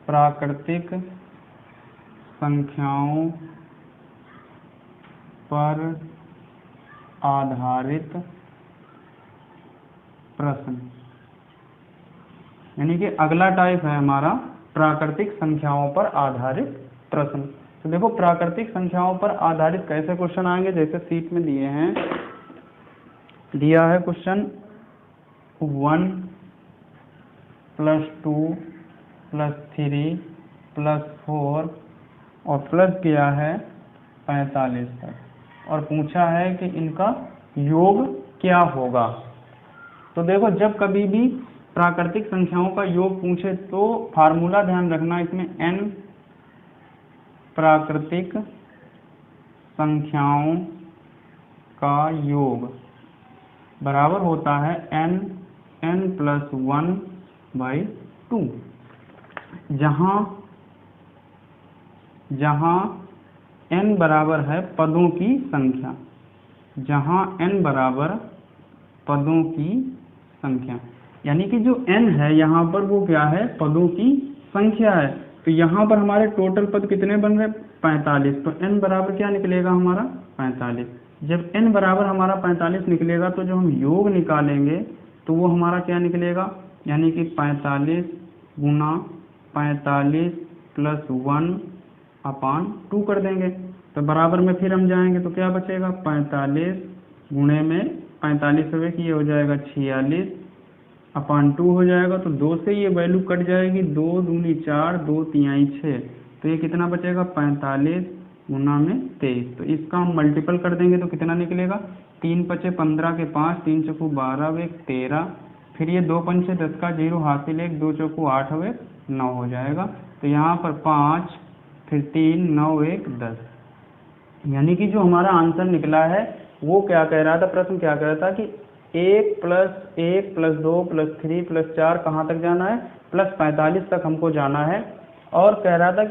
प्राकृतिक संख्याओं पर आधारित प्रश्न। यानी कि अगला टाइप है हमारा प्राकृतिक संख्याओं पर आधारित प्रश्न। तो देखो प्राकृतिक संख्याओं पर आधारित कैसे क्वेश्चन आएंगे, जैसे सीट में दिए हैं, दिया है क्वेश्चन 1 + 2 + 3 + 4 और प्लस किया है 45 तक और पूछा है कि इनका योग क्या होगा। तो देखो जब कभी भी प्राकृतिक संख्याओं का योग पूछे तो फार्मूला ध्यान रखना, इसमें n प्राकृतिक संख्याओं का योग बराबर होता है n + 1/2, जहां n बराबर है पदों की संख्या, जहां n बराबर पदों की संख्या। यानी कि जो n है यहाँ पर वो क्या है, पदों की संख्या है। तो यहाँ पर हमारे टोटल पद कितने बन रहे, 45। तो n बराबर क्या निकलेगा हमारा 45। जब n बराबर हमारा 45 निकलेगा तो जो हम योग निकालेंगे तो वो हमारा क्या निकलेगा, यानी कि 45 गुना 45 + 1/2 कर देंगे। तो बराबर में फिर हम जाएंगे तो क्या बचेगा, 45 गुणे में 45 से ये हो जाएगा 46/2 हो जाएगा। तो 2 से ये वैल्यू कट जाएगी, 2 दूनी 4, 2 तिहाई 6। तो ये कितना बचेगा, 45 गुना में 23। तो इसका हम मल्टीपल कर देंगे तो कितना निकलेगा, 3 × 5 = 15 के 5, 3 × 4 = 12 × 1 = 13। फिर ये 2 × 5 = 10 का 0 हासिल 1, 2 × 4 = 8 × 1 = 9 हो जाएगा। तो यहाँ पर 5, फिर 3, 9, 1, 10। यानी कि जो हमारा आंसर निकला है वो क्या कह रहा था, प्रश्न क्या कह रहा था कि 1 + 1 + 2 + 3 + 4 कहाँ तक जाना है, +45 तक हमको जाना है। और कह रहा था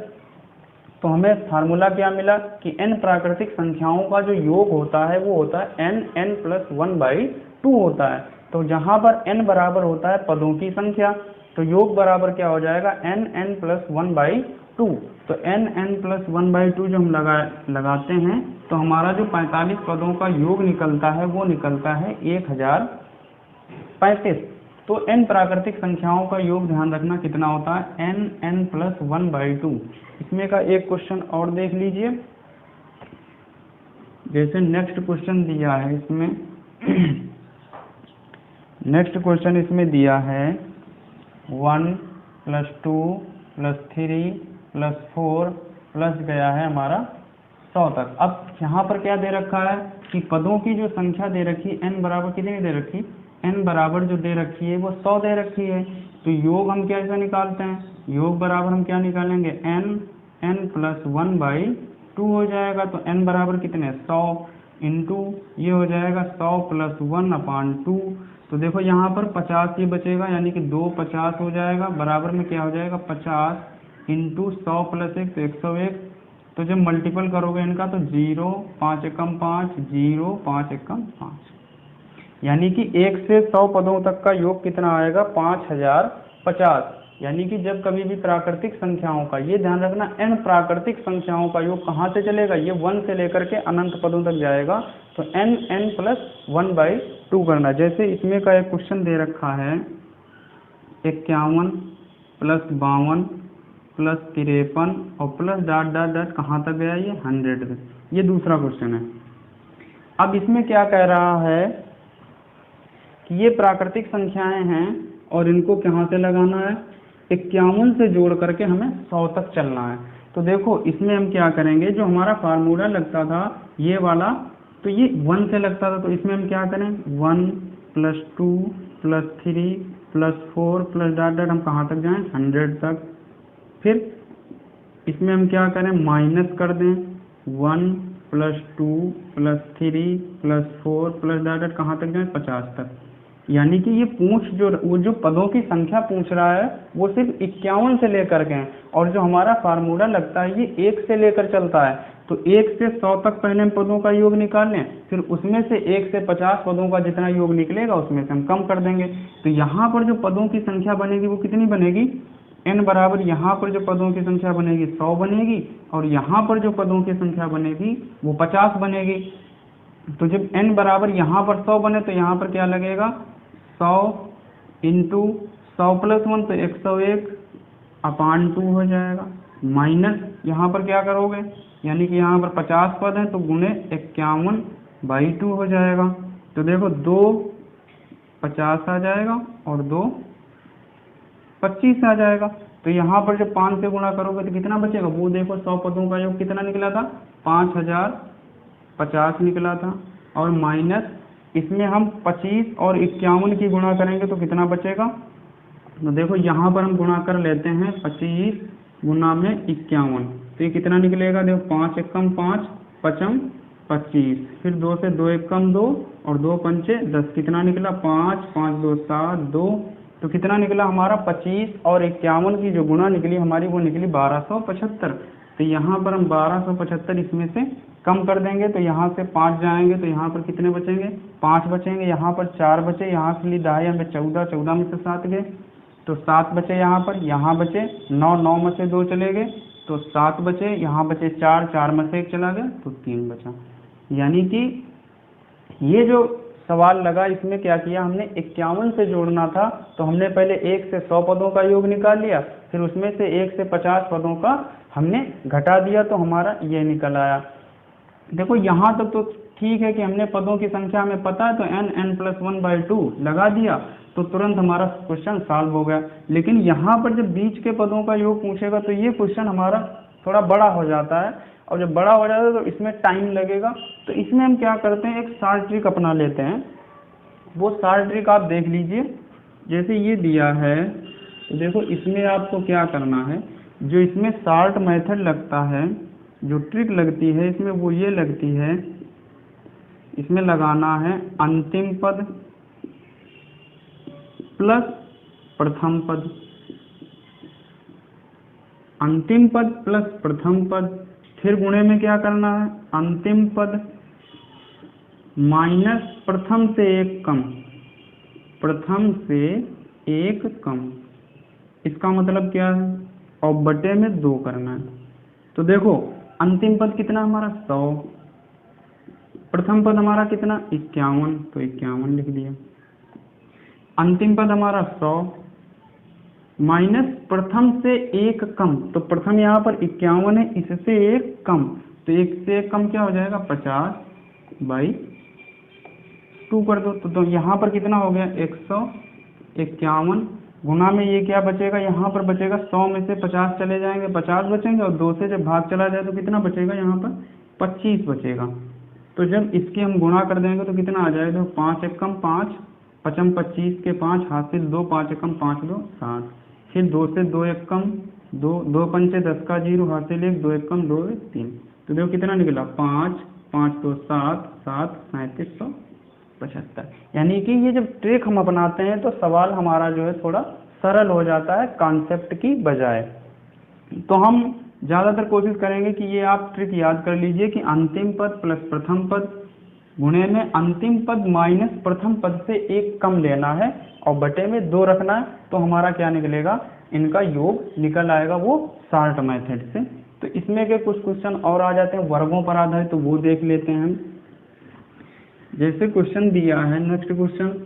तो हमें फार्मूला क्या मिला कि n प्राकृतिक संख्याओं का जो योग होता है वो होता है n + 1/2 होता है। तो जहाँ पर n बराबर होता है पदों की संख्या, तो योग बराबर क्या हो जाएगा, n + 1/2। तो n + 1/2 जो हम लगाते हैं तो हमारा जो 45 पदों का योग निकलता है वो निकलता है 1035। तो n प्राकृतिक संख्याओं का योग ध्यान रखना कितना होता है, n + 1/2। इसमें का एक क्वेश्चन और देख लीजिए, जैसे नेक्स्ट क्वेश्चन दिया है इसमें नेक्स्ट क्वेश्चन इसमें दिया है 1 + 2 + 3 + 4 प्लस गया है हमारा 100 तक। अब यहाँ पर क्या दे रखा है कि पदों की जो संख्या दे रखी n बराबर कितनी दे रखी, n बराबर जो दे रखी है वो 100 दे रखी है। तो योग हम कैसे निकालते हैं, योग बराबर हम क्या निकालेंगे, n + 1/2 हो जाएगा। तो n बराबर कितने, 100 इंटू ये हो जाएगा 100 + 1/2। तो देखो यहाँ पर 50 ये बचेगा, यानी कि 2 50 हो जाएगा, बराबर में क्या हो जाएगा 50 इंटू 100 + 1 तो 101। तो जब मल्टीपल करोगे इनका तो 0 5 एकम 5 0 5 एकम 5, यानी कि 1 से 100 पदों तक का योग कितना आएगा, 5050। यानी कि जब कभी भी प्राकृतिक संख्याओं का, ये ध्यान रखना n प्राकृतिक संख्याओं का योग कहाँ से चलेगा, ये 1 से लेकर के अनंत पदों तक जाएगा। तो n + 1/2 करना। जैसे इसमें का एक क्वेश्चन दे रखा है 51 + 52 + 53 और प्लस ... कहाँ तक गया, ये 100 तक। ये दूसरा क्वेश्चन है। अब इसमें क्या कह रहा है कि ये प्राकृतिक संख्याएं हैं और इनको कहाँ से लगाना है, 51 से जोड़ करके हमें 100 तक चलना है। तो देखो इसमें हम क्या करेंगे, जो हमारा फार्मूला लगता था ये वाला, तो ये 1 से लगता था, तो इसमें हम क्या करें 1 + 2 + 3 + 4 प्लस ... हम कहाँ तक जाएं, 100 तक। फिर इसमें हम क्या करें, माइनस कर दें 1 + 2 + 3 + 4 प्लस ... कहाँ तक जाएं, 50 तक। यानी कि ये वो जो पदों की संख्या पूछ रहा है वो सिर्फ 51 से लेकर के हैं, और जो हमारा फार्मूला लगता है ये 1 से लेकर चलता है। तो 1 से 100 तक पहले हम पदों का योग निकाल लें, फिर उसमें से 1 से 50 पदों का जितना योग निकलेगा उसमें से हम कम कर देंगे। तो यहाँ पर जो पदों की संख्या बनेगी वो कितनी बनेगी, n बराबर यहाँ पर जो पदों की संख्या बनेगी 100 बनेगी, और यहाँ पर जो पदों की संख्या बनेगी वो 50 बनेगी। तो जब n बराबर यहाँ पर 100 बने तो यहाँ पर क्या लगेगा, 100 इंटू 100 प्लस 1 तो 101/2 हो जाएगा, माइनस यहाँ पर क्या करोगे, यानी कि यहाँ पर 50 पद हैं तो गुणे 51/2 हो जाएगा। तो देखो 2 50 आ जाएगा और 2 25 आ जाएगा। तो यहाँ पर जब 5 से गुणा करोगे तो कितना बचेगा, वो देखो 100 पदों का योग कितना निकला था, 5050 निकला था, और माइनस इसमें हम 25 और 51 की गुणा करेंगे तो कितना बचेगा। तो देखो यहाँ पर हम गुणा कर लेते हैं 25 गुना में 51, तो ये कितना निकलेगा, देखो 5 एकम 5 पचम 25, फिर 2 से 2 एकम 2 और 2 पंचे 10, कितना निकला 5 5 2 7 2, तो कितना निकला हमारा 25 और 51 की जो गुणा निकली हमारी वो निकली 1275। तो यहाँ पर हम 1275 इसमें से कम कर देंगे, तो यहाँ से 5 जाएंगे तो यहाँ पर कितने बचेंगे, 5 बचेंगे, यहाँ पर 4 बचे, यहाँ से ली 2 हमें 14, 14 में से 7 गए तो 7 बचे, यहाँ बचे 9, 9 में से 2 चले गए तो 7 बचे, यहाँ बचे 4, 4 में से 1 चला गया तो 3 बचा। यानी कि ये जो सवाल लगा इसमें क्या किया हमने, 51 से जोड़ना था तो हमने पहले 1 से 100 पदों का योग निकाल लिया, फिर उसमें से 1 से 50 पदों का हमने घटा दिया तो हमारा ये निकल आया। देखो यहाँ तक तो ठीक है कि हमने पदों की संख्या हमें पता है तो n+1/2 लगा दिया तो तुरंत हमारा क्वेश्चन सॉल्व हो गया। लेकिन यहाँ पर जब बीच के पदों का योग पूछेगा तो ये क्वेश्चन हमारा थोड़ा बड़ा हो जाता है, और जब बड़ा हो जाता है तो इसमें टाइम लगेगा। तो इसमें हम क्या करते हैं, एक शॉर्ट ट्रिक अपना लेते हैं। वो शॉर्ट ट्रिक आप देख लीजिए, जैसे ये दिया है तो देखो इसमें आपको क्या करना है, जो इसमें शॉर्ट मेथड लगता है, जो ट्रिक लगती है इसमें वो ये लगती है, इसमें लगाना है अंतिम पद प्लस प्रथम पद, अंतिम पद प्लस प्रथम पद, फिर गुणे में क्या करना है, अंतिम पद माइनस प्रथम से 1 कम, प्रथम से 1 कम, इसका मतलब क्या है, और बटे में 2 करना है। तो देखो अंतिम पद कितना हमारा 100, प्रथम पद हमारा कितना 51, तो 51 लिख दिया, अंतिम पद हमारा 100 माइनस प्रथम से 1 कम, तो प्रथम यहाँ पर 51 है, इससे 1 कम, तो 1 से 1 कम क्या हो जाएगा 50/2 कर दो। तो यहाँ पर कितना हो गया 151 गुना में ये क्या बचेगा, यहाँ पर बचेगा 100 में से 50 चले जाएंगे, 50 बचेंगे, और 2 से जब भाग चला जाए तो कितना बचेगा, यहाँ पर 25 बचेगा। तो जब इसके हम गुणा कर देंगे तो कितना आ जाएगा, 5 एकम 5 पचम 25 के 5 हासिल 2, 5 एकम 5 2 7, फिर 2 से 2 एकम 2, 2 पंचे 10 का 0 हासिल 1, 2 एकम 2 3, तो देखो कितना निकला 5 5 2 7 7 3775। यानी कि ये जब ट्रिक हम अपनाते हैं तो सवाल हमारा जो है थोड़ा सरल हो जाता है कॉन्सेप्ट की बजाय। तो हम ज़्यादातर कोशिश करेंगे कि ये आप ट्रिक याद कर लीजिए कि अंतिम पद प्लस प्रथम पद गुणे में अंतिम पद माइनस प्रथम पद से 1 कम लेना है और बटे में 2 रखना है, तो हमारा क्या निकलेगा, इनका योग निकल आएगा वो शॉर्ट मेथड से। तो इसमें के कुछ क्वेश्चन और आ जाते हैं वर्गों पर आधारित, तो वो देख लेते हैं हम। जैसे क्वेश्चन दिया है, नेक्स्ट क्वेश्चन,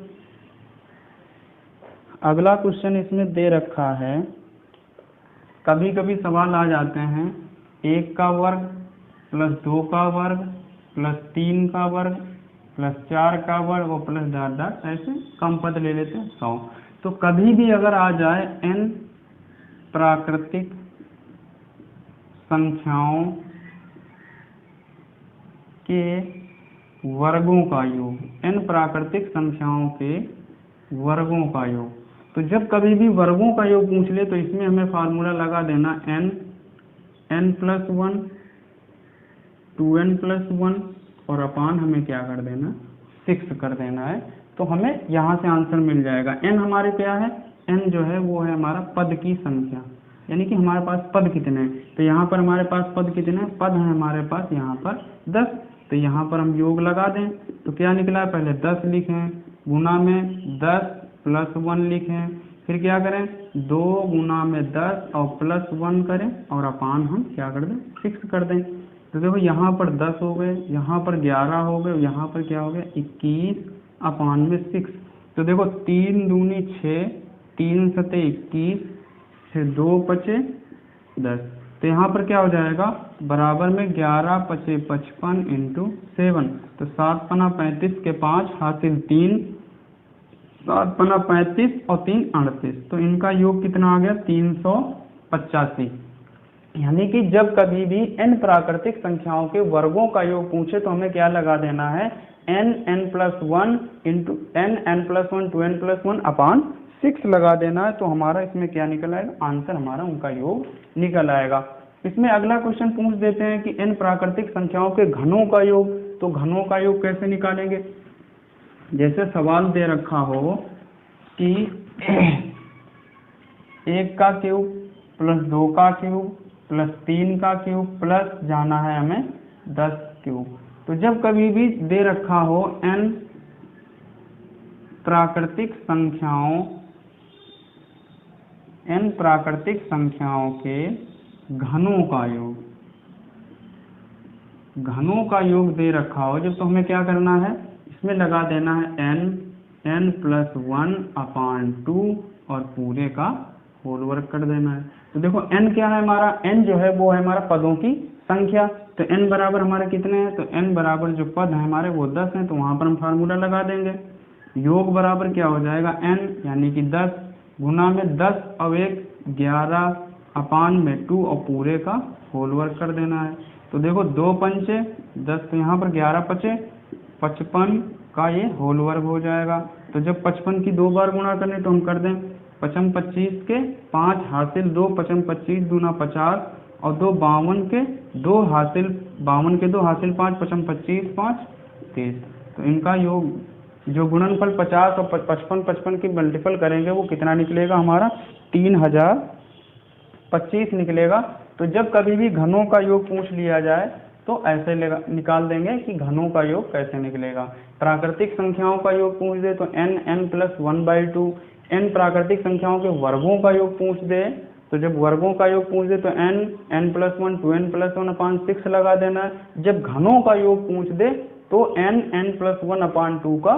अगला क्वेश्चन इसमें दे रखा है, कभी कभी सवाल आ जाते हैं 1 का वर्ग प्लस 2 का वर्ग प्लस 3 का वर्ग प्लस 4 का वर्ग और प्लस डॉट डॉट, ऐसे कम पद ले लेते हैं 100। तो कभी भी अगर आ जाए n प्राकृतिक संख्याओं के वर्गों का योग, n प्राकृतिक संख्याओं के वर्गों का योग, तो जब कभी भी वर्गों का योग पूछ ले तो इसमें हमें फार्मूला लगा देना n+1 2n+1 और अपान हमें क्या कर देना 6 कर देना है। तो हमें यहाँ से आंसर मिल जाएगा। n हमारे क्या है, n जो है वो है हमारा पद की संख्या, यानी कि हमारे पास पद कितने हैं, तो यहाँ पर हमारे पास पद कितने हैं, पद हैं हमारे पास यहाँ पर 10, तो यहाँ पर हम योग लगा दें तो क्या निकला, पहले 10 लिखें गुना में 10 + 1 लिखें, फिर क्या करें 2 गुना में 10 और प्लस 1 करें और अपान हम क्या कर दें 6 कर दें। तो देखो यहाँ पर 10 हो गए, यहाँ पर 11 हो गए, यहाँ पर क्या हो गया 21 अपान में 6। तो देखो 3 दूनी 6, 3 सते 21, फिर 2 पचे 10। तो यहाँ पर क्या हो जाएगा बराबर में 11 पचे 55 इंटू 7। तो 7 पना 35 के 5 हासिल 3, 7 पना 35 और 3 38। तो इनका योग कितना आ गया 385। यानी कि जब कभी भी n प्राकृतिक संख्याओं के वर्गों का योग पूछे तो हमें क्या लगा देना है n+1 इंटू n+1 2n+1 अपान 6 लगा देना है। तो हमारा इसमें क्या निकल आएगा आंसर हमारा उनका योग निकल आएगा। इसमें अगला क्वेश्चन पूछ देते हैं कि n प्राकृतिक संख्याओं के घनों का योग। तो घनों का योग कैसे निकालेंगे? जैसे सवाल दे रखा हो कि 1 का क्यूब प्लस 2 का क्यूब प्लस 3 का क्यूब प्लस जाना है हमें 10 क्यूब। तो जब कभी भी दे रखा हो n प्राकृतिक संख्याओं के घनों का योग दे रखा हो जब, तो हमें क्या करना है इसमें लगा देना है n+1 अपान 2 और पूरे का होल वर्ग कर देना है। तो देखो n क्या है हमारा, n जो है वो है हमारा पदों की संख्या। तो n बराबर हमारे कितने हैं, तो n बराबर जो पद है हमारे वो 10 हैं। तो वहां पर हम फार्मूला लगा देंगे, योग बराबर क्या हो जाएगा n यानी कि 10 गुना में 10 और 1 11 अपान में 2 और पूरे का होल वर्ग कर देना है। तो देखो 2 पंचे 10, तो यहाँ पर 11 पचे 55 का ये होल वर्ग हो जाएगा। तो जब 55 की 2 बार गुणा करने तो हम कर दें 55 25 के 5 हासिल 2, 55 25 दूना 50 और 2 52 के 2 हासिल 52 के 2 हासिल 5, 55 25 5 30। तो इनका योग जो गुणनफल 50 और 55 की मल्टीपल करेंगे वो कितना निकलेगा हमारा 3025 निकलेगा। तो जब कभी भी घनों का योग पूछ लिया जाए तो ऐसे निकाल देंगे कि घनों का योग कैसे निकलेगा। प्राकृतिक संख्याओं का योग पूछ दे तो n+1/2, n प्राकृतिक संख्याओं के वर्गों का योग पूछ दे तो जब वर्गों का योग पूछ दे तो n+1 2n+1 अपान 6 लगा देना है। जब घनों का योग पूछ दे तो n+1 अपान 2 का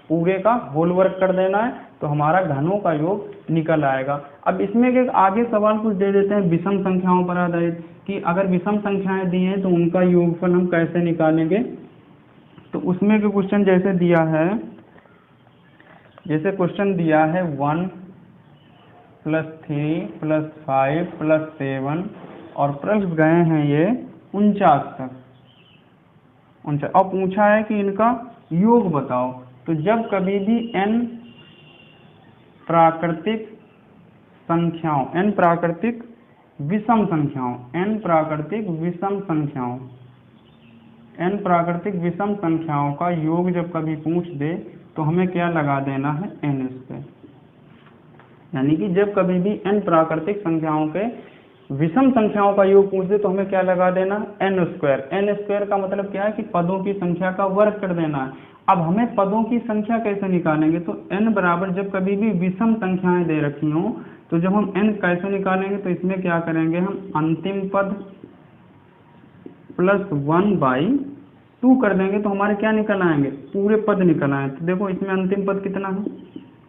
पूरे का होल वर्ग कर देना है। तो हमारा घनों का योग निकल आएगा। अब इसमें एक आगे सवाल कुछ दे देते हैं विषम संख्याओं पर आधारित कि अगर विषम संख्याएं दी हैं तो उनका योगफल हम कैसे निकालेंगे। तो उसमें के क्वेश्चन जैसे दिया है, जैसे क्वेश्चन दिया है 1 + 3 + 5 + 7 और प्रश्न गए हैं ये 49 तक, और पूछा है कि इनका योग बताओ। तो जब कभी भी n प्राकृतिक विषम संख्याओं का योग जब कभी पूछ दे तो हमें क्या लगा देना है n²। यानी कि जब कभी भी n प्राकृतिक संख्याओं के विषम संख्याओं का योग पूछ दे तो हमें क्या लगा देना n²। n² का मतलब क्या है कि पदों की संख्या का वर्ग कर देना है। अब हमें पदों की संख्या कैसे निकालेंगे, तो n बराबर जब कभी भी विषम संख्याएं दे रखी हों तो जब हम n कैसे निकालेंगे, तो इसमें क्या करेंगे हम अंतिम पद +1/2 कर देंगे तो हमारे क्या निकल आएंगे पूरे पद निकल आए। तो देखो इसमें अंतिम पद कितना है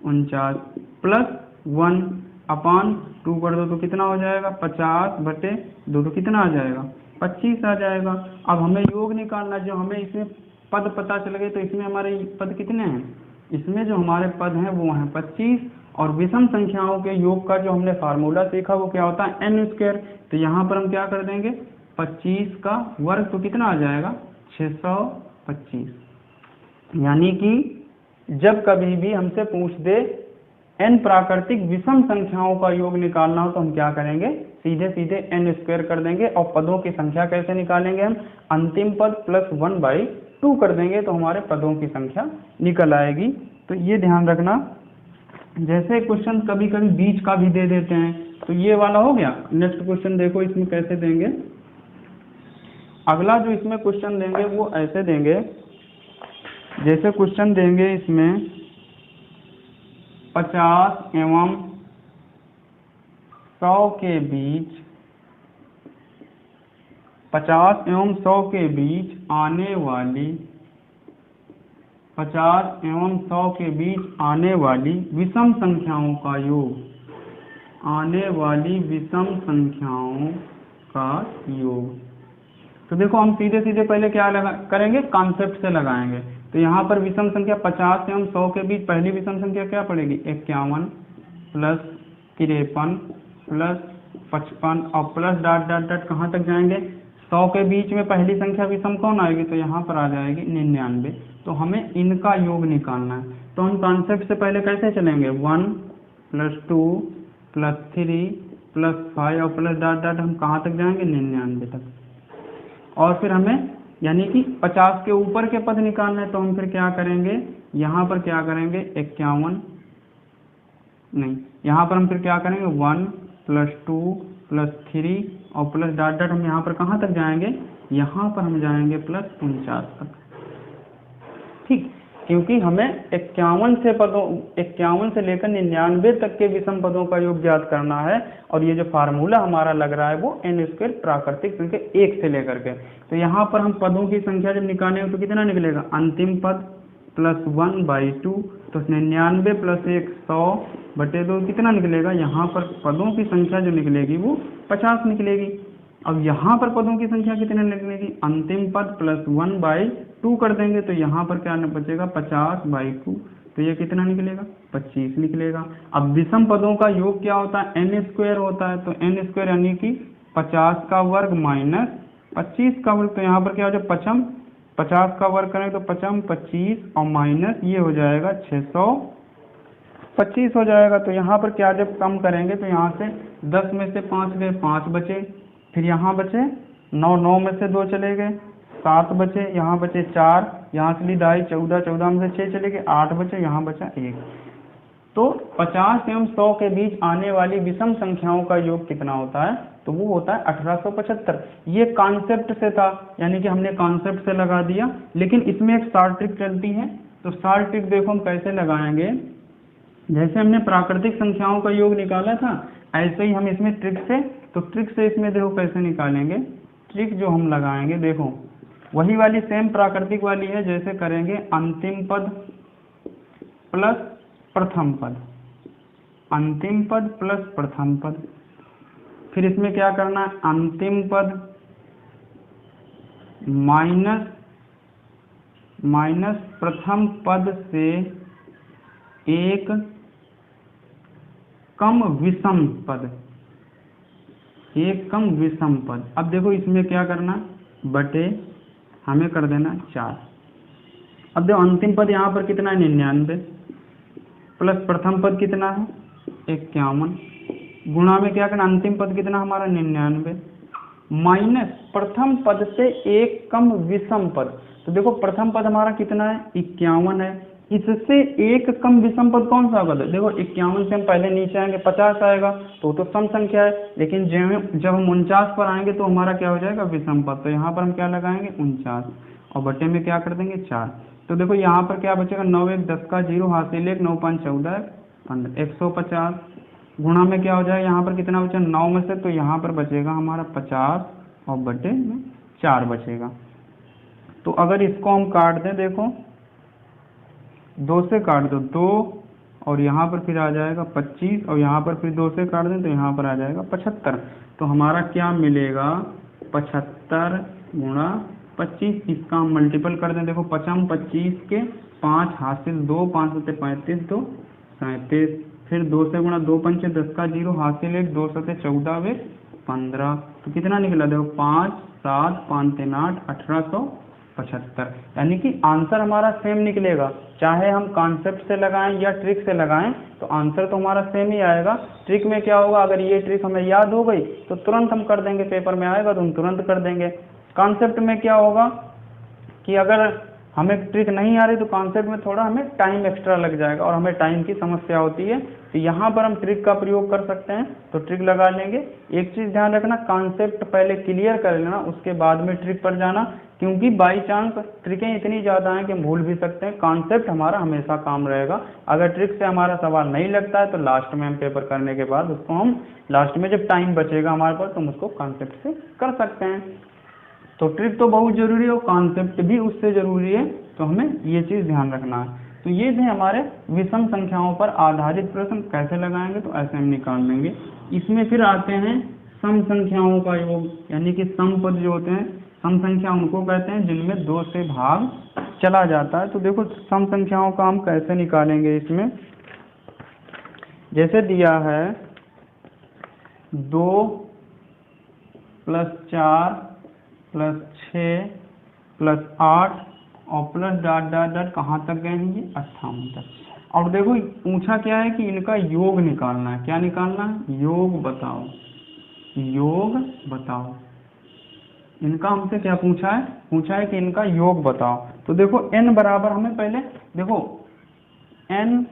49 +1 अपान 2 कर दो तो कितना हो जाएगा 50/2, तो कितना आ जाएगा 25 आ जाएगा। अब हमें योग निकालना, जो हमें इसमें पद पता चल गए तो इसमें हमारे पद कितने हैं, इसमें जो हमारे पद हैं वो हैं 25। और विषम संख्याओं के योग का जो हमने फार्मूला सीखा वो क्या होता है n²। तो यहाँ पर हम क्या कर देंगे 25 का वर्ग तो कितना आ जाएगा 625। यानी कि जब कभी भी हमसे पूछ दे n प्राकृतिक विषम संख्याओं का योग निकालना हो तो हम क्या करेंगे सीधे सीधे n² कर देंगे। और पदों की संख्या कैसे निकालेंगे हम अंतिम पद +1/2 कर देंगे तो हमारे पदों की संख्या निकल आएगी। तो ये ध्यान रखना। जैसे क्वेश्चन कभी कभी बीच का भी दे देते हैं, तो ये वाला हो गया। नेक्स्ट क्वेश्चन देखो इसमें कैसे देंगे। अगला जो इसमें क्वेश्चन देंगे वो ऐसे देंगे, जैसे क्वेश्चन देंगे इसमें 50 एवं 100 के बीच 50 एवं 100 के बीच आने वाली 50 एवं 100 के बीच आने वाली विषम संख्याओं का योग, आने वाली विषम संख्याओं का योग। तो देखो हम सीधे सीधे पहले क्या करेंगे, कॉन्सेप्ट से लगाएंगे। तो यहाँ पर विषम संख्या 50 एवं 100 के बीच पहली विषम संख्या क्या पड़ेगी, 51 प्लस 53 प्लस 55 और प्लस डॉट डॉट डॉट कहाँ तक जाएंगे, 100 के बीच में पहली संख्या विषम कौन आएगी, तो यहाँ पर आ जाएगी 99। तो हमें इनका योग निकालना है। तो हम कॉन्सेप्ट से पहले कैसे चलेंगे, 1 प्लस 2 प्लस 3 प्लस 5 और प्लस डॉट डॉट हम कहाँ तक जाएंगे, 99 तक। और फिर हमें यानी कि 50 के ऊपर के पद निकालना है। तो हम फिर क्या करेंगे, यहाँ पर क्या करेंगे 51 नहीं, यहाँ पर हम फिर क्या करेंगे 1 प्लस 2 प्लस 3 और प्लस डॉट डॉट हम यहाँ पर कहाँ तक जाएंगे, यहाँ पर हम जाएंगे प्लस 49 तक। ठीक, क्योंकि हमें 51 से लेकर 99 तक के विषम पदों का योग ज्ञात करना है। और ये जो फार्मूला हमारा लग रहा है वो n² प्राकृतिक संख्या 1 से लेकर के। तो यहाँ पर हम पदों की संख्या जब निकालेंगे तो कितना निकलेगा, अंतिम पद प्लस 1/2, तो 99 प्लस 1 100/2 कितना निकलेगा, यहाँ पर पदों की संख्या जो निकलेगी वो 50 निकलेगी। अब यहाँ पर पदों की संख्या कितने निकलेगी, अंतिम पद प्लस 1/2 कर देंगे तो यहाँ पर क्या बचेगा 50/2, तो ये कितना निकलेगा 25 निकलेगा। अब विषम पदों का योग क्या होता है, n² होता है। तो n² यानी कि 50 का वर्ग माइनस 25 का वर्ग। तो यहाँ पर क्या हो जाएगा 50 का वर्ग करें तो 25 और माइनस ये हो जाएगा 625 हो जाएगा। तो यहाँ पर क्या जब कम करेंगे तो यहाँ से 10 में से 5 गए 5 बचे, फिर यहाँ बचे 9 में से 2 चले गए 7 बचे, यहाँ बचे 4, यहाँ से ली 2 14 में से 6 चले गए 8 बचे, यहाँ बचा 1। तो 50 एवं 100 के बीच आने वाली विषम संख्याओं का योग कितना होता है, तो वो होता है 1875। ये कॉन्सेप्ट से था, यानी कि हमने कॉन्सेप्ट से लगा दिया। लेकिन इसमें एक शॉर्ट ट्रिक चलती है। तो शॉर्ट ट्रिक देखो हम कैसे लगाएंगे, जैसे हमने प्राकृतिक संख्याओं का योग निकाला था ऐसे ही हम इसमें ट्रिक से इसमें देखो कैसे निकालेंगे। ट्रिक जो हम लगाएंगे देखो वही वाली सेम प्राकृतिक वाली है। जैसे करेंगे अंतिम पद प्लस प्रथम पद, अंतिम पद प्लस प्रथम पद। फिर इसमें क्या करना है, अंतिम पद माइनस प्रथम पद से एक कम विषम पद, एक कम विषम पद। अब देखो इसमें क्या करना, बटे हमें कर देना 4। अब देखो अंतिम पद यहाँ पर कितना है 99 प्लस प्रथम पद कितना है 51, गुणा में क्या करना, अंतिम पद कितना हमारा 99 माइनस प्रथम पद से एक कम विषम पद। तो देखो प्रथम पद हमारा कितना है 51 है, इससे एक कम विषम पद कौन सा होगा, देखो 51 से हम पहले नीचे आएंगे 50 आएगा तो सम संख्या है। लेकिन जब हम 49 पर आएंगे तो हमारा क्या हो जाएगा विषम पद। तो यहाँ पर हम क्या लगाएंगे 49 और बटे में क्या कर देंगे 4। तो देखो यहाँ पर क्या बचेगा 9 1 10 का 0 हासिल 1 9 5 14 15 150 गुणा में क्या हो जाएगा, यहाँ पर कितना बचा 9 में से, तो यहाँ पर बचेगा हमारा 50 और बटे में 4 बचेगा। तो अगर इसको हम काट दें, देखो 2 से काट दो 2 और यहाँ पर फिर आ जाएगा 25 और यहाँ पर फिर 2 से काट दें तो यहाँ पर आ जाएगा 75। तो हमारा क्या मिलेगा 75 गुणा 25, इसका हम मल्टीपल कर दें। देखो 55 25 के 5 हासिल 2 5 सते 35 2 37, फिर 2 से गुणा 2 पंचे 10 का 0 हासिल 1 2 सते 14 वे 15। तो कितना निकला, देखो 5 7 5 3 8 1875। यानी कि आंसर हमारा सेम निकलेगा, चाहे हम कॉन्सेप्ट से लगाएं या ट्रिक से लगाएं तो आंसर तो हमारा सेम ही आएगा। ट्रिक में क्या होगा, अगर ये ट्रिक हमें याद हो गई तो तुरंत हम कर देंगे, पेपर में आएगा तो हम तुरंत कर देंगे। कॉन्सेप्ट में क्या होगा कि अगर हमें ट्रिक नहीं आ रही तो कॉन्सेप्ट में थोड़ा हमें टाइम एक्स्ट्रा लग जाएगा और हमें टाइम की समस्या होती है। तो यहाँ पर हम ट्रिक का प्रयोग कर सकते हैं, तो ट्रिक लगा लेंगे। एक चीज़ ध्यान रखना, कॉन्सेप्ट पहले क्लियर कर लेना, उसके बाद में ट्रिक पर जाना। क्योंकि बाई चांस ट्रिकें इतनी ज़्यादा हैं कि हम भूल भी सकते हैं। कॉन्सेप्ट हमारा हमेशा काम रहेगा। अगर ट्रिक से हमारा सवाल नहीं लगता है तो लास्ट में हम पेपर करने के बाद उसको हम लास्ट में जब टाइम बचेगा हमारे पास तो हम उसको कॉन्सेप्ट से कर सकते हैं। तो ट्रिक तो बहुत ज़रूरी है और कॉन्सेप्ट भी उससे ज़रूरी है, तो हमें ये चीज़ ध्यान रखना है। तो ये थे हमारे विषम संख्याओं पर आधारित प्रश्न। कैसे लगाएंगे तो ऐसे हम निकाल लेंगे। इसमें फिर आते हैं सम संख्याओं का योग, यानी कि सम पद जो होते हैं, सम संख्या उनको कहते हैं जिनमें 2 से भाग चला जाता है। तो देखो सम संख्याओं का हम कैसे निकालेंगे। इसमें जैसे दिया है 2 + 4 + 6 + 8 और प्लस डॉट डॉट डॉट कहाँ तक गए हैं, ये 58 तक। और देखो पूछा क्या है कि इनका योग निकालना है। क्या निकालना है? योग बताओ, योग बताओ। इनका हमसे क्या पूछा है? पूछा है कि इनका योग बताओ। तो देखो n बराबर हमें पहले देखो n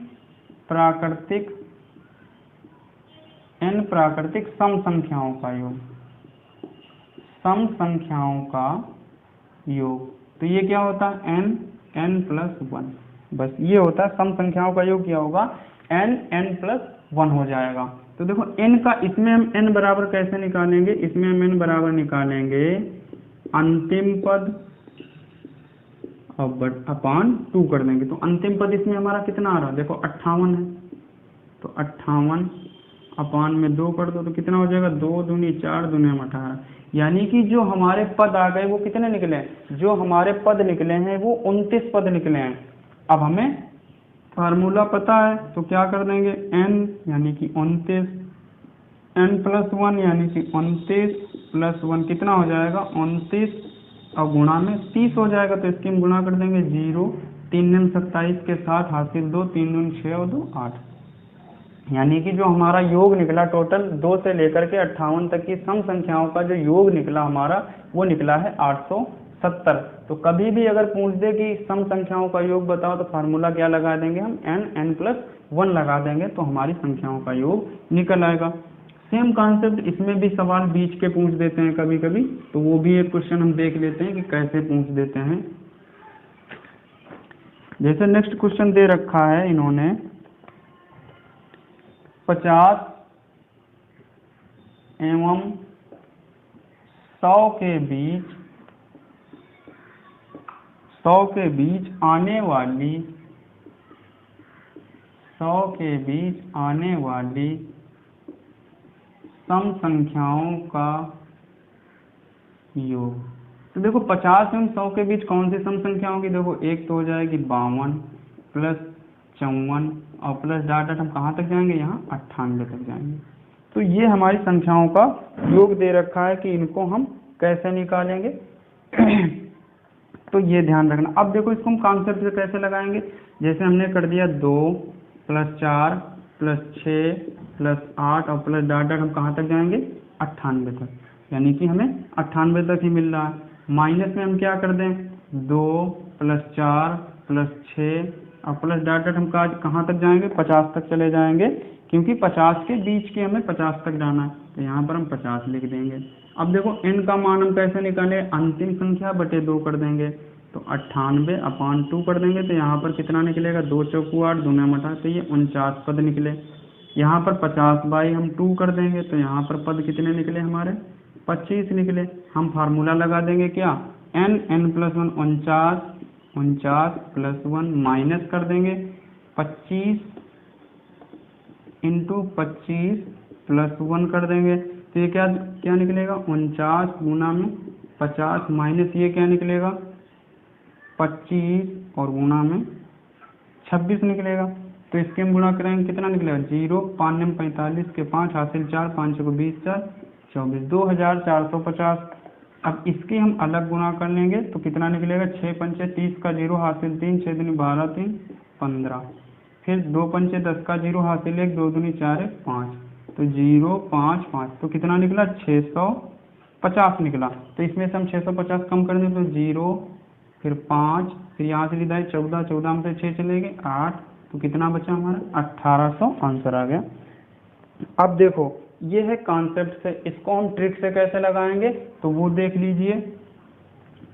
प्राकृतिक सम संख्याओं का योग, सम संख्याओं का योग। तो ये क्या होता है? n + 1। बस ये होता है सम संख्याओं का योग। क्या होगा? n + 1 हो जाएगा। तो देखो n का, इसमें हम n बराबर कैसे निकालेंगे? इसमें हम n बराबर निकालेंगे अंतिम पद और अपान 2 कर देंगे। तो अंतिम पद इसमें हमारा कितना आ रहा है? देखो 58 है, तो 58 अपान में 2 कर दो तो कितना हो जाएगा? 2 दूनी 4 दूनी 18। यानी कि जो हमारे पद आ गए वो कितने निकले? जो हमारे पद निकले हैं वो 29 पद निकले हैं। अब हमें फार्मूला पता है तो क्या कर देंगे? n यानी कि 29, n + 1 यानी कि 29 + 1 कितना हो जाएगा? 29 और गुणा में 30 हो जाएगा। तो इसकी हम गुणा कर देंगे 0, 3 दूनी 27 के साथ हासिल 2, 3 दूनी 6 और 2 8। यानी कि जो हमारा योग निकला टोटल 2 से लेकर के 58 तक की सम संख्याओं का जो योग निकला हमारा वो निकला है 870। तो कभी भी अगर पूछ दे कि सम संख्याओं का योग बताओ तो फार्मूला क्या लगा देंगे हम? n + 1 लगा देंगे तो हमारी संख्याओं का योग निकल आएगा। सेम कॉन्सेप्ट इसमें भी सवाल बीच के पूछ देते हैं कभी कभी, तो वो भी एक क्वेश्चन हम देख लेते हैं कि कैसे पूछ देते हैं। जैसे नेक्स्ट क्वेश्चन दे रखा है इन्होंने 50 एवं 100 के बीच आने वाली 100 के बीच आने वाली सम संख्याओं का योग। तो देखो 50 एवं 100 के बीच कौन सी सम संख्या होगी? देखो एक तो हो जाएगी 52 + 54 और प्लस डॉट डॉट हम कहाँ तक जाएंगे? यहाँ 98 तक जाएंगे। तो ये हमारी संख्याओं का योग दे रखा है कि इनको हम कैसे निकालेंगे। तो ये ध्यान रखना। अब देखो इसको हम कॉन्सेप्ट से कैसे लगाएंगे। जैसे हमने कर दिया 2 + 4 + 6 + 8 और प्लस डॉट डॉट हम कहाँ तक जाएंगे? 98 तक, यानी कि हमें 98 तक ही मिल रहा है। माइनस में हम क्या कर दें? 2 + 4 + 6 और प्लस डॉट डॉट हम कहाँ तक जाएंगे? 50 तक चले जाएंगे, क्योंकि 50 के बीच के हमें 50 तक जाना है। तो यहाँ पर हम 50 लिख देंगे। अब देखो n का मान हम कैसे निकालें? अंतिम संख्या बटे 2 कर देंगे, तो 98 अपान 2 कर देंगे। तो यहाँ पर कितना निकलेगा? 2 चौकू 8 दूना 8, तो ये 49 पद निकले। यहाँ पर 50 बाई हम 2 कर देंगे तो यहाँ पर पद कितने निकले हमारे? 25 निकले। हम फार्मूला लगा देंगे क्या? n + 1 49, 49 + 1 माइनस कर देंगे 25 × 25 + 1 कर देंगे। तो ये क्या निकलेगा? 49 गुना में 50 माइनस ये क्या निकलेगा? 25 और गुना में 26 निकलेगा। तो इसके हम गुणा करेंगे कितना निकलेगा? 0, 5 × 45 के 5 हासिल 4, 5 को 20 4 24, 2450। अब इसके हम अलग गुणा कर लेंगे तो कितना निकलेगा? 6 पंचे 30 का 0 हासिल 3, 6 दूनी 12 3 15, फिर 2 पंचे 10 का 0 हासिल 1, 2 दूनी 4 1 5, तो 0 5 5, तो कितना निकला? 650 निकला। तो इसमें से हम 650 कम कर दें तो 0, फिर 5, फिर यहाँ से लिखा है 14, 14 में से 6 चले गए 8, तो कितना बचा हमारा? 1800 आंसर आ गया। अब देखो ये है कॉन्सेप्ट से, इसको हम ट्रिक से कैसे लगाएंगे तो वो देख लीजिए।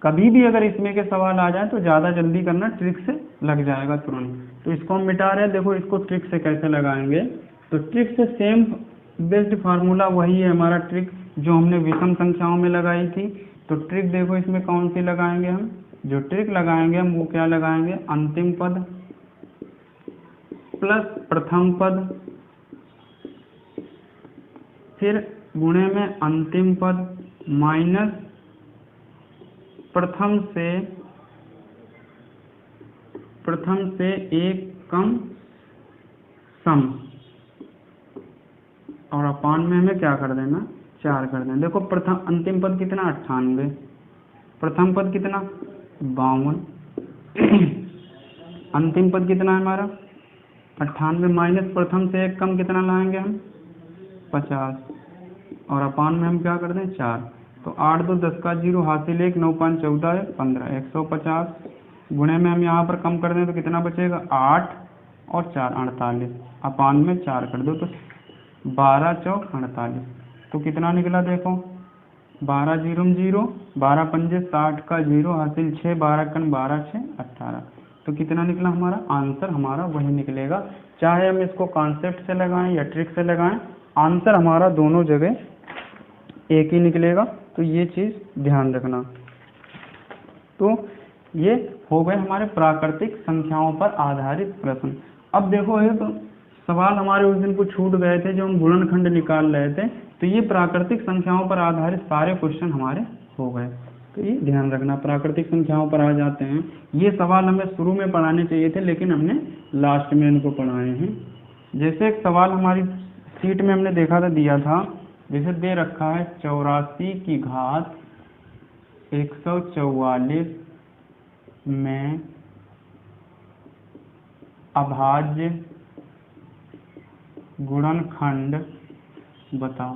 कभी भी अगर इसमें के सवाल आ जाए तो ज़्यादा जल्दी करना, ट्रिक से लग जाएगा तुरंत। तो इसको हम मिटा रहे हैं, देखो इसको ट्रिक से कैसे लगाएंगे। तो ट्रिक से सेम बेस्ड फार्मूला वही है हमारा ट्रिक जो हमने विषम संख्याओं में लगाई थी। तो ट्रिक देखो इसमें कौन सी लगाएंगे हम, जो ट्रिक लगाएंगे हम वो क्या लगाएंगे, अंतिम पद प्लस प्रथम पद, फिर गुणे में अंतिम पद माइनस प्रथम से एक कम सम, और अपान में हमें क्या कर देना, 4 कर देना। देखो प्रथम अंतिम पद कितना 98, प्रथम पद कितना 52, अंतिम पद कितना है हमारा 98 माइनस प्रथम से एक कम कितना लाएंगे हम 50, और अपान में हम क्या कर दें 4। तो 8 2 10 का 0, हासिल 1, 9 5 14 15, 150। गुणे में हम यहाँ पर कम कर दें तो कितना बचेगा 8 और 4 48, अपान में 4 कर दो तो 12 चौक 48। तो कितना निकला देखो 12 0 0, 12 पंजे 60 का 0, हासिल 6, 12 कन 12 6 18। तो कितना निकला हमारा आंसर, हमारा वही निकलेगा, चाहे हम इसको कॉन्सेप्ट से लगाएं या ट्रिक से लगाएं, आंसर हमारा दोनों जगह एक ही निकलेगा। तो ये चीज़ ध्यान रखना। तो ये हो गए हमारे प्राकृतिक संख्याओं पर आधारित प्रश्न। अब देखो एक सवाल हमारे उस दिन को छूट गए थे जो हम गुणनखंड निकाल रहे थे, तो ये प्राकृतिक संख्याओं पर आधारित सारे क्वेश्चन हमारे हो गए। तो ये ध्यान रखना, प्राकृतिक संख्याओं पर आ जाते हैं। ये सवाल हमें शुरू में पढ़ाने चाहिए थे लेकिन हमने लास्ट में इनको पढ़ाए हैं। जैसे एक सवाल हमारी सीट में हमने देखा था, दिया था, जैसे दे रखा है 84 की घात 144 में अभाज्य गुणनखंड बताओ।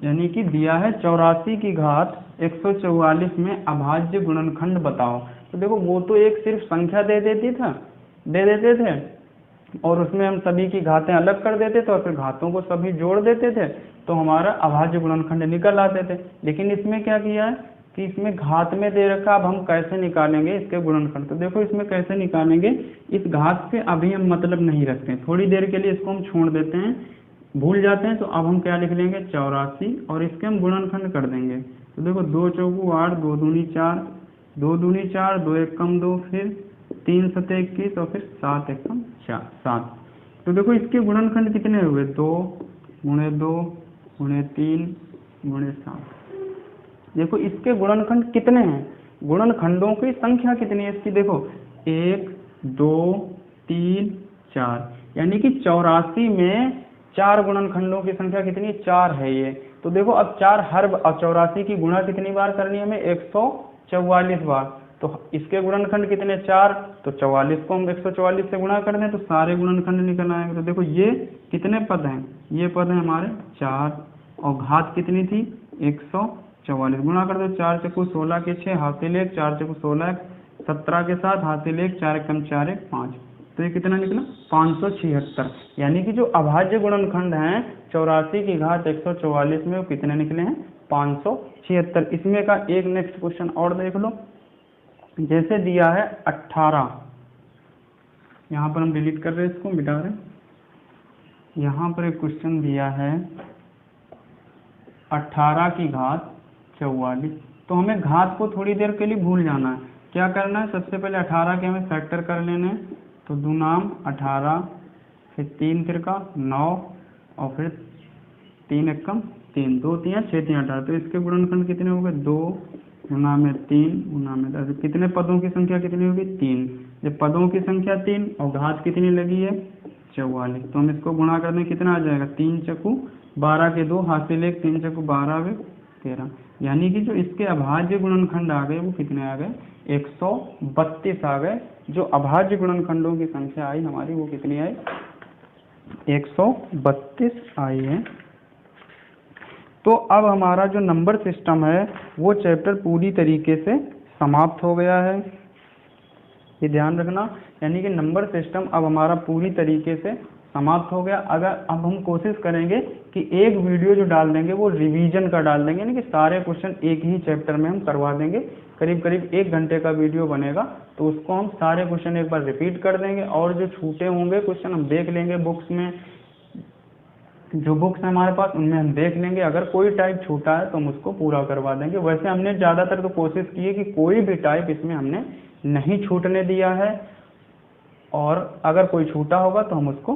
यानी कि दिया है 84 की घात 144 में अभाज्य गुणनखंड बताओ। तो देखो वो तो एक सिर्फ संख्या दे देते थे और उसमें हम सभी की घातें अलग कर देते थे और फिर घातों को सभी जोड़ देते थे, तो हमारा अभाज्य गुणनखंड निकल आते थे। लेकिन इसमें क्या किया है कि इसमें घात में दे रखा, अब हम कैसे निकालेंगे इसके गुणनखंड। तो देखो इसमें कैसे निकालेंगे, इस घात से अभी हम मतलब नहीं रखते हैं, थोड़ी देर के लिए इसको हम छोड़ देते हैं, भूल जाते हैं। तो अब हम क्या लिख लेंगे 84 और इसके हम गुणनखंड कर देंगे। तो देखो 2 चौकू 8, 2 दूनी 4, 2 दूनी 4, 2 एक कम 2, फिर 3 सते 21 और फिर 7 एक कम 7। तो देखो इसके गुणनखंड कितने हुए 2 गुणे 2 गुणे 3 गुणे 7। देखो इसके गुणनखंड कितने हैं, गुणनखंडों की संख्या कितनी है इसकी, देखो 1 2 3 4, यानी कि 84 में 4 गुणनखंडों की संख्या कितनी है 4 है ये। तो देखो अब 4 हर 84 की गुणा कितनी बार करनी है हमें 144 बार। तो इसके गुणनखंड कितने 4, तो 44 को हम 144 से गुणा कर दें तो सारे गुणनखंड निकल आएंगे। तो देखो ये कितने पद हैं, ये पद हैं हमारे 4 और घात कितनी थी 144, गुणा कर दो 4 चक्कू 16 के 6, हासिल 1, 4 चक्कू 16 17 के 7, हासिल 1, 4 कम 4 1 5। तो ये कितना निकला 576। यानी कि जो अभाज्य गुणनखंड हैं 84 की घात 144 में वो कितने निकले हैं 576। इसमें का एक नेक्स्ट क्वेश्चन और देख लो, जैसे दिया है 18, यहाँ पर हम डिलीट कर रहे हैं, इसको मिटा रहे हैं। यहाँ पर एक क्वेश्चन दिया है 18 की घात 44, तो हमें घात को थोड़ी देर के लिए भूल जाना है। क्या करना है, सबसे पहले 18 के हमें फैक्टर कर लेने हैं। तो दूनाम 18, फिर 3 तिरका 9 और फिर 3 एकम 3, 2 3 6 3 18। तो इसके गुणनखंड कितने हो गए 2 गुना में 3 गुना में 10। कितने पदों की संख्या कितनी होगी 3। जब पदों की संख्या 3 और घात कितनी लगी है 44, तो हम इसको गुणा करने कितना आ जाएगा 3 चक्कू 12 के 2, हासिल 1, 3 चक्कू 12 वे 13। यानी कि जो इसके अभाज्य गुणनखंड आ गए वो कितने आ गए 132 आ गए। जो अभाज्य गुणनखंडों की संख्या आई हमारी वो कितनी आई 132 आई है। तो अब हमारा जो नंबर सिस्टम है वो चैप्टर पूरी तरीके से समाप्त हो गया है, ये ध्यान रखना। यानी कि नंबर सिस्टम अब हमारा पूरी तरीके से समाप्त हो गया। अगर अब हम कोशिश करेंगे कि एक वीडियो जो डाल देंगे वो रिवीजन का डाल देंगे, यानी कि सारे क्वेश्चन एक ही चैप्टर में हम करवा देंगे। करीब करीब 1 घंटे का वीडियो बनेगा, तो उसको हम सारे क्वेश्चन एक बार रिपीट कर देंगे और जो छूटे होंगे क्वेश्चन हम देख लेंगे बुक्स में, जो बुक्स हैं हमारे पास उनमें हम देख लेंगे। अगर कोई टाइप छूटा है तो हम उसको पूरा करवा देंगे। वैसे हमने ज़्यादातर तो कोशिश की है कि कोई भी टाइप इसमें हमने नहीं छूटने दिया है, और अगर कोई छूटा होगा तो हम उसको